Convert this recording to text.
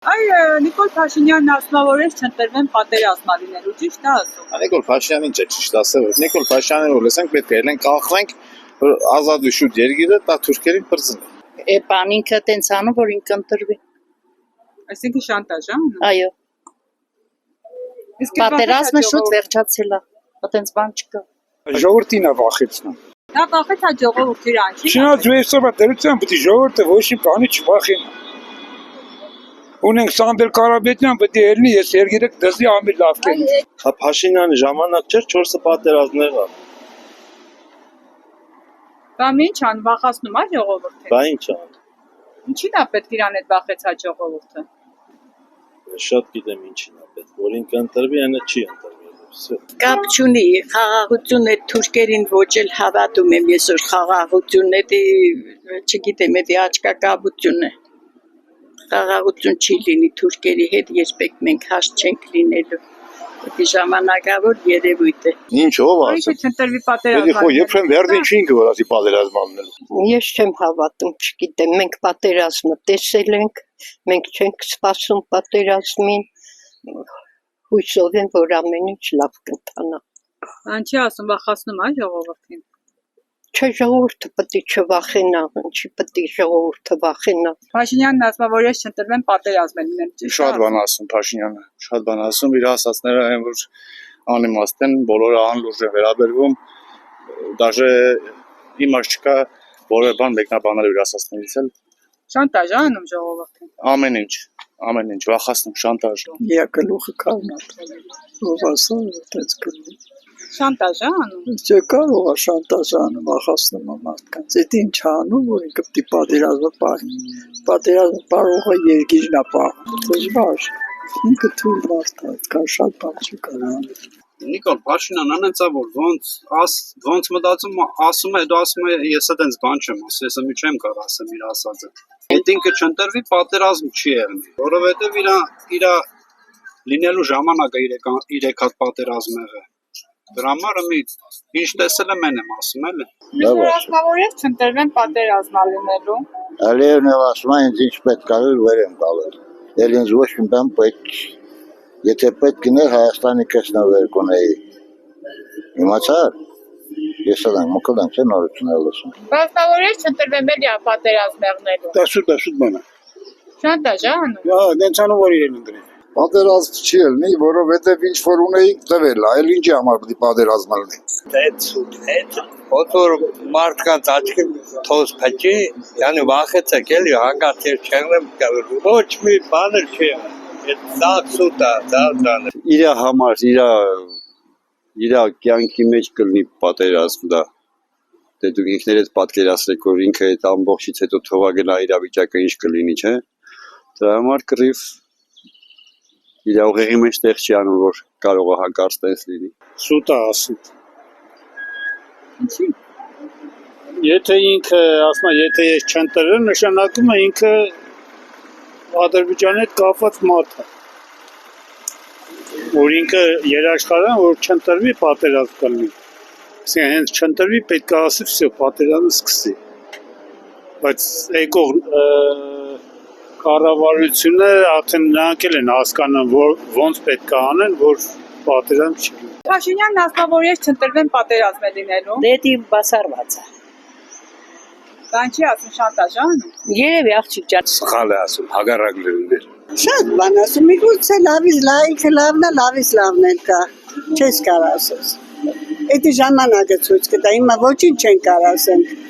Այ Նիկոլ Փաշինյանն ասում է, որ ես չընտրվեմ պատերազմա լինելու, ճիշտ է ասում։ Նիկոլ Փաշինյանին չէ ճիշտ ասել, որ Նիկոլ Փաշինյանին որ լսենք պետք է ելենք կախվենք, որ ազատ ու շուտ երկիրը տա թուրքերին բրձնի։ Բան ինքը տենց անում, որ ինքը ընտրվի։ Այսինքն շանտաժ, հա՞։ Այո։ Պատերազմը շուտ վերջացել է, այտենց բան չկա։ Ժողովրդին է վախեցնում։ Դա կախեց հա ժողովրդի րանչի։ Չնայած վերջնա դերության պետք է ժողովուրդը ոչի բանի չվախենա։ Ունենք Սանդել Կարապետյան պետք է ելնի, ես երկիրը դզի ամի լավ կենի։ Հա Փաշինյանի ժամանակ չէր 4 պատերազմներ կա։ Կամ ինչ ան վախացնում է ժողովուրդը։ Բա ինչ ան։ Ինչի՞ն է պետք իրան այդ վախեցած ժողովուրդը։ Շատ գիտեմ ինչին է պետք, որ ինքը ընտրվի, այնը չի ընտրվի։ Կապ չունի, խաղաղությունը թուրքերին ոչ էլ հավատում եմ ես որ խաղաղությունն է, չգիտեմ, դա աչքակաբություն է։ Խաղաղություն չի լինի թուրքերի հետ, երբեք մենք հաստ չենք լինելու։ Դա ժամանակավոր երևույթ է։ Ինչով ասեմ։ Այսինքն չընտրվի պատերազմը։ Պետք է երբեք վերդին չի ինքը որ ասի պատերազմ անելու։ Ես չեմ հավատում, չգիտեմ, մենք պատերազմը տեսել ենք, մենք չենք սպասում պատերազմին, հույսով եմ, որ ամեն ինչ լավ կընթանա։ Ինչի ասում, վախացնում է ժողովրդին։ Չէ, ժողովուրդը պետք է չվախենա, ինչի պետք է ժողովուրդը վախենա։ Փաշինյանն ասում է, որ ես չընտրվեմ պատերազմ լինեմ, ճիշտ է։ Շատ բան ասում Փաշինյանը, շատ բան ասում, իր ասածները այն որ անիմաստ են, բոլորը անլուրջ են վերաբերվում, դաժե իմաստ չկա որևէ բան մեկնաբանել իր ասածներից էլ։ Շանտաժ է անում ժողովրդին։ Ամեն ինչ վախացնում շանտաժ։ Իա գլուխը կառնա։ Ով ասում է այդպես կլինի։ Շանտաժ է անում։ Չէ կարող է շանտաժ անում, վախացնում է մարդկանց։ Դա ինչ անում, որ ինքը պետք է պատերազմը պահի։ Պատերազմը կարող է երկիրն է պահում։ Դժվար։ Ինքը թույլ մարդ է, կա շատ բան չի կարող։ Նիկոլ Փաշինյանն անեցա որ ոնց մտածում ասում է, դու ասում է ես այդպես բան չեմ ասում, ես մի չեմ կարող ասեմ իր ասածը։ Այդ ինքը չընտրվի պատերազմ չի եղնի, որովհետև իր լինելու ժամանակը 3 հատ պատերազմ եղել։ Դրա համար ինչ տեսել եմ եմ ասում էլի։ Միշտ ասում է, որ ես չընտրվեմ պատերազմա լինելու։ Ալիևն ասում է ինձ ինչ պետք է վեր եմ գալու։ Էլ ինձ ոչ մի բան պետք չի։ Եթե պետք է Հայաստանի կեսնավեր կունեի։ Իմացար։ Ես ադամ մոկլեմ չէ նորություն լսում։ Բայց որ ես չընտրվեմ էլի պատերազմ եղնելու։ Դա շուտ բան է։ Շանտաժ է անում։ Հա, դենց անում որ իրեն ընտրի։ Պատերազմ չի ելնի, որովհետև ինչ որ ունեինք տվել, այլ ինչի համար պետք է պատերազմ լինի։ Օտոր մարդկանց աչքի թոս փճի, yəni վախեցեք էլի հանգած ես չեղնեմ, ոչ մի բան չի։ Դա սուտա, դա։ Իր համար, իր կյանքի մեջ կլինի պատերազմ դա։ Դե դուք ինքներդ պատկերացրեք, որ ինքը այդ ամբողջից հետո թողագնա իրավիճակը ինչ կլինի, չէ՞։ Դրա համար կռիվ իր ուղեղի մեջ տեղ չի անում, որ կարող է հանկարծ տես լինի։ Սուտ է ասում։ Ինչի՞։ Եթե ինքը ասում է, եթե ես չընտրեմ, նշանակում է ինքը Ադրբեջանի հետ կապված մարդ է։ Որ ինքը երաշխարան, որ չընտրվի պատերազմ կլինի։ Այսինքն հենց չընտրվի պետք է ասի, վсё, պատերազմը սկսի։ Բայց եկող կառավարությունը արդեն նրանք էլ են հասկանում, որ ոնց պետք է անեն, որ պատերազմ չի լինի։ Փաշինյանն ասում է, որ ես չընտրվեմ պատերազմ լինելու։ Դե բասարված է։ Բան չի ասում, շանտաժ է անում։ Երևի աղջիկ ջան։ Սխալ է ասում, հագարակ լինել։ Շատ բան ասում, միգուցե լավից լավը լավն է, լավից լավն էլ կա։ Չես կարող ասես։ Այդ ժամանակը ցույց կտա, հիմա ոչինչ չեն կարող ասենք։